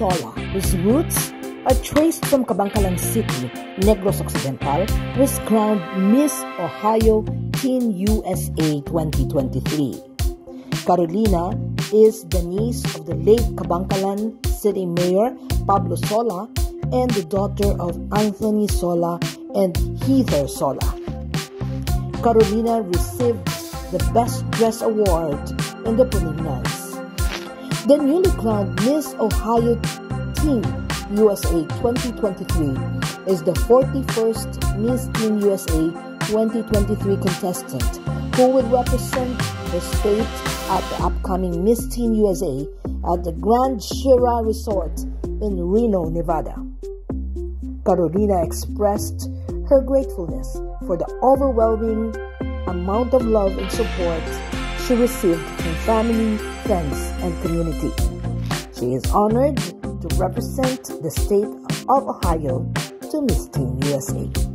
Sola, whose roots are traced from Cabancalan City, Negros Occidental, was crowned Miss Ohio Teen USA 2023. Carolina is the niece of the late Cabancalan City Mayor Pablo Sola and the daughter of Anthony Sola and Heather Sola. Carolina received the Best Dress Award in the preliminaries. The newly crowned Miss Ohio Teen USA 2023 is the 41st Miss Teen USA 2023 contestant who will represent the state at the upcoming Miss Teen USA at the Grand Shira Resort in Reno, Nevada. Carolina expressed her gratefulness for the overwhelming amount of love and support she received from family, friends, and community. She is honored to represent the state of Ohio to Miss Teen USA.